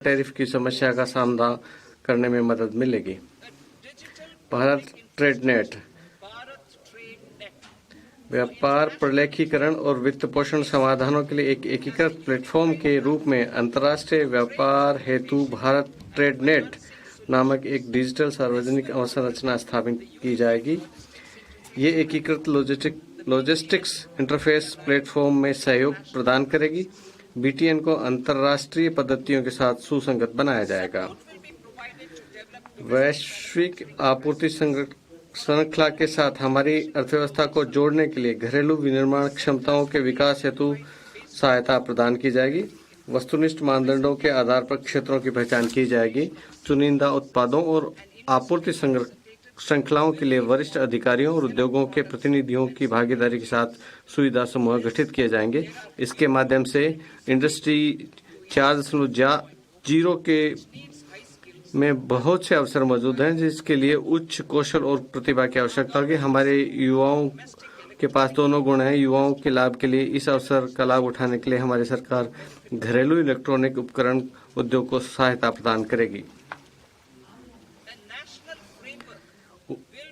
Tariff की समस्या का सामना करने में मदद मिलेगी। भारत ट्रेड नेट व्यापार प्रलेखीकरण और वित्त पोषण समाधानों के लिए एक एकीकृत प्लेटफॉर्म के रूप में अंतर्राष्ट्रीय व्यापार हेतु भारत ट्रेड नेट नामक एक डिजिटल सार्वजनिक अवसंरचना स्थापित की जाएगी। ये एकीकृत लॉजिस्टिक्स इंटरफेस प्लेटफॉर्म में सहयोग प्रदान करेगी। बीटीएन को अंतर्राष्ट्रीय पद्धतियों के साथ सुसंगत बनाया जाएगा। वैश्विक आपूर्ति श्रृंखला के साथ हमारी अर्थव्यवस्था को जोड़ने के लिए घरेलू विनिर्माण क्षमताओं के विकास हेतु सहायता प्रदान की जाएगी। वस्तुनिष्ठ मानदंडों के आधार पर क्षेत्रों की पहचान की जाएगी। चुनिंदा उत्पादों और आपूर्ति श्रृंखलाओं के लिए वरिष्ठ अधिकारियों और उद्योगों के प्रतिनिधियों की भागीदारी के साथ सुविधा समूह गठित किए जाएंगे। इसके माध्यम से इंडस्ट्री 4.0 के में बहुत से अवसर मौजूद हैं, जिसके लिए उच्च कौशल और प्रतिभा की आवश्यकता होगी। हमारे युवाओं के पास दोनों गुण हैं। युवाओं के लाभ के लिए इस अवसर का लाभ उठाने के लिए हमारी सरकार घरेलू इलेक्ट्रॉनिक उपकरण उद्योग को सहायता प्रदान करेगी।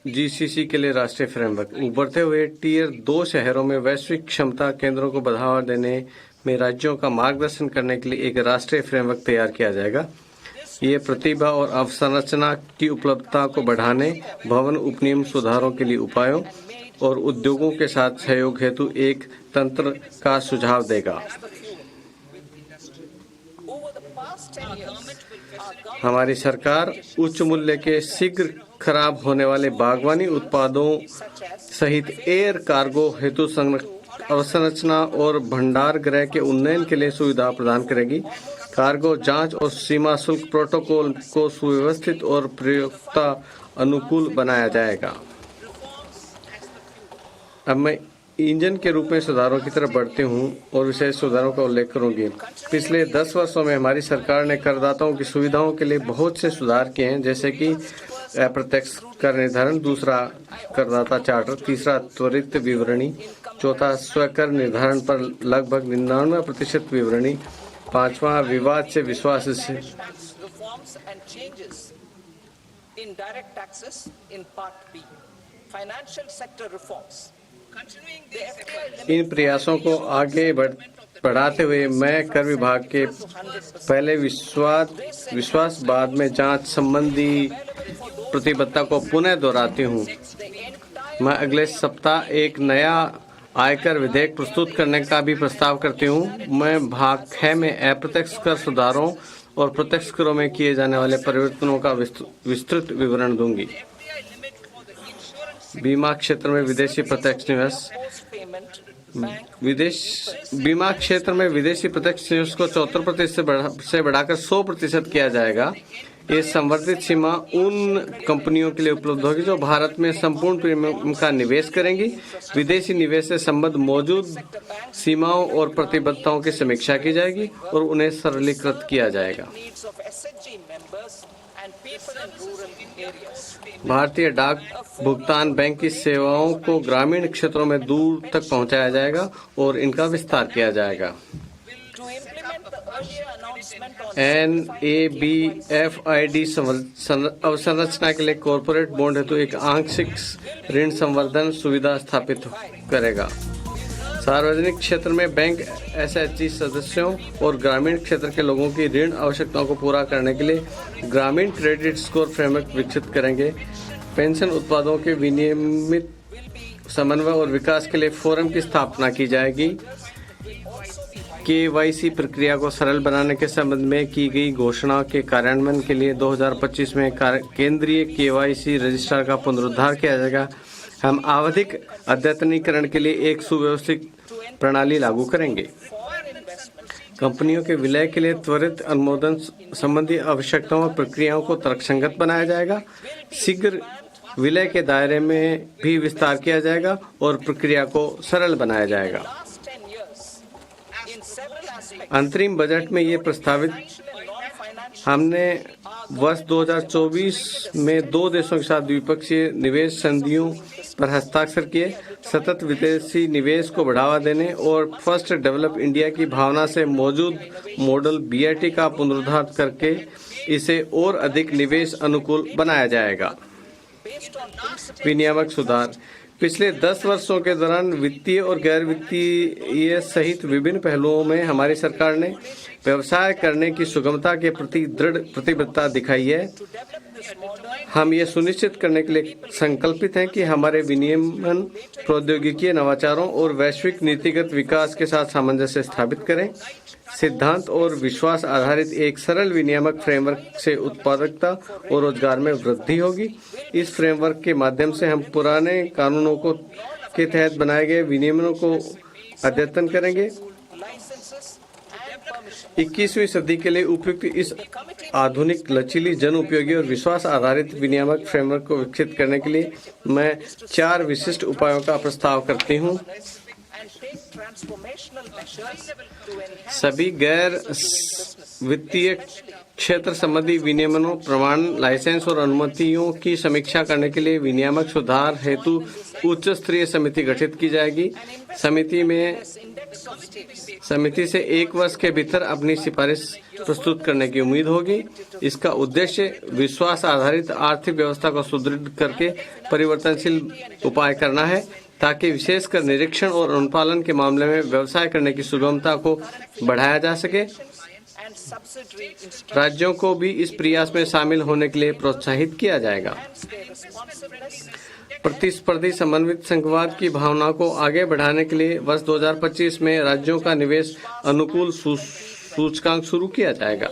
जीसीसी के लिए राष्ट्रीय फ्रेमवर्क उभरते हुए टीयर 2 शहरों में वैश्विक क्षमता केंद्रों को बढ़ावा देने में राज्यों का मार्गदर्शन करने के लिए एक राष्ट्रीय फ्रेमवर्क तैयार किया जाएगा। ये प्रतिभा और अवसंरचना की उपलब्धता को बढ़ाने, भवन उपनियम सुधारों के लिए उपायों और उद्योगों के साथ सहयोग हेतु एक तंत्र का सुझाव देगा। हमारी सरकार उच्च मूल्य के शीघ्र खराब होने वाले बागवानी उत्पादों सहित एयर कार्गो हेतु अवसंरचना और भंडार गृह के उन्नयन के लिए सुविधा प्रदान करेगी। कार्गो जांच और सीमा शुल्क प्रोटोकॉल को सुव्यवस्थित और प्रयोक्ता अनुकूल बनाया जाएगा। अब मैं इंजन के रूप में सुधारों की तरफ बढ़ती हूँ और विशेष सुधारों का उल्लेख करूंगी। पिछले 10 वर्षों में हमारी सरकार ने करदाताओं की सुविधाओं के लिए बहुत से सुधार किए हैं, जैसे कि अप्रत्यक्ष कर निर्धारण, दूसरा करदाता चार्टर, तीसरा त्वरित विवरणी, चौथा स्वकर निर्धारण पर लगभग 99% विवरणी, पांचवा विवाद से विश्वास से इन प्रयासों को आगे बढ़ाते हुए मैं कर विभाग के पहले विश्वास बाद में जांच संबंधी प्रतिबद्धता को पुनः दोहराती हूँ। मैं अगले सप्ताह एक नया आयकर विधेयक प्रस्तुत करने का भी प्रस्ताव करती हूँ। मैं भाग 6 में अप्रत्यक्ष कर सुधारों और प्रत्यक्ष करों में किए जाने वाले परिवर्तनों का विस्तृत विवरण दूंगी। बीमा क्षेत्र में विदेशी प्रत्यक्ष निवेश बीमा क्षेत्र में विदेशी प्रत्यक्ष निवेश को 74% से बढ़ाकर 100% किया जाएगा। ये संवर्धित सीमा उन कंपनियों के लिए उपलब्ध होगी जो भारत में संपूर्ण प्रीमियम का निवेश करेंगी। विदेशी निवेश से संबद्ध मौजूद सीमाओं और प्रतिबद्धताओं की समीक्षा की जाएगी और उन्हें सरलीकृत किया जाएगा। भारतीय डाक भुगतान बैंक की सेवाओं को ग्रामीण क्षेत्रों में दूर तक पहुंचाया जाएगा और इनका विस्तार किया जाएगा। NABFID अवसंरचना के लिए कॉरपोरेट बॉन्ड हेतु एक आंशिक ऋण संवर्धन सुविधा स्थापित करेगा। सार्वजनिक क्षेत्र में बैंक SHG सदस्यों और ग्रामीण क्षेत्र के लोगों की ऋण आवश्यकताओं को पूरा करने के लिए ग्रामीण क्रेडिट स्कोर फ्रेमवर्क विकसित करेंगे। पेंशन उत्पादों के विनियमित समन्वय और विकास के लिए फोरम की स्थापना की जाएगी। KYC प्रक्रिया को सरल बनाने के संबंध में की गई घोषणा के कार्यान्वयन के लिए 2025 में केंद्रीय KYC रजिस्ट्रार का पुनरुद्धार किया जाएगा। हम आवधिक अद्यतनीकरण के लिए एक सुव्यवस्थित प्रणाली लागू करेंगे। कंपनियों के विलय के लिए त्वरित अनुमोदन संबंधी आवश्यकताओं और प्रक्रियाओं को तर्कसंगत बनाया जाएगा। शीघ्र विलय के दायरे में भी विस्तार किया जाएगा और प्रक्रिया को सरल बनाया जाएगा। अंतरिम बजट में ये प्रस्तावित हमने वर्ष 2024 में 2 देशों के साथ द्विपक्षीय निवेश संधियों पर हस्ताक्षर किए। सतत विदेशी निवेश को बढ़ावा देने और फर्स्ट डेवलप इंडिया की भावना से मौजूद मॉडल BIT का पुनरुद्धार करके इसे और अधिक निवेश अनुकूल बनाया जाएगा। विनियामक सुधार। पिछले 10 वर्षों के दौरान वित्तीय और गैर वित्तीय सहित विभिन्न पहलुओं में हमारी सरकार ने व्यवसाय करने की सुगमता के प्रति दृढ़ प्रतिबद्धता दिखाई है। हम ये सुनिश्चित करने के लिए संकल्पित हैं कि हमारे विनियमन प्रौद्योगिकी नवाचारों और वैश्विक नीतिगत विकास के साथ सामंजस्य स्थापित करें। सिद्धांत और विश्वास आधारित एक सरल विनियामक फ्रेमवर्क से उत्पादकता और रोजगार में वृद्धि होगी। इस फ्रेमवर्क के माध्यम से हम पुराने कानूनों के तहत बनाए गए विनियमनों को अद्यतन करेंगे। 21वीं सदी के लिए उपयुक्त इस आधुनिक, लचीली, जन उपयोगी और विश्वास आधारित विनियामक फ्रेमवर्क को विकसित करने के लिए मैं 4 विशिष्ट उपायों का प्रस्ताव करती हूँ। सभी गैर वित्तीय क्षेत्र संबंधी विनियमनों, प्रमाण, लाइसेंस और अनुमतियों की समीक्षा करने के लिए विनियामक सुधार हेतु उच्च स्तरीय समिति गठित की जाएगी। समिति से 1 वर्ष के भीतर अपनी सिफारिश प्रस्तुत करने की उम्मीद होगी। इसका उद्देश्य विश्वास आधारित आर्थिक व्यवस्था को सुदृढ़ करके परिवर्तनशील उपाय करना है, ताकि विशेषकर निरीक्षण और अनुपालन के मामले में व्यवसाय करने की सुगमता को बढ़ाया जा सके। राज्यों को भी इस प्रयास में शामिल होने के लिए प्रोत्साहित किया जाएगा। प्रतिस्पर्धी समन्वित संघवाद की भावना को आगे बढ़ाने के लिए वर्ष 2025 में राज्यों का निवेश अनुकूल सूचकांक शुरू किया जाएगा।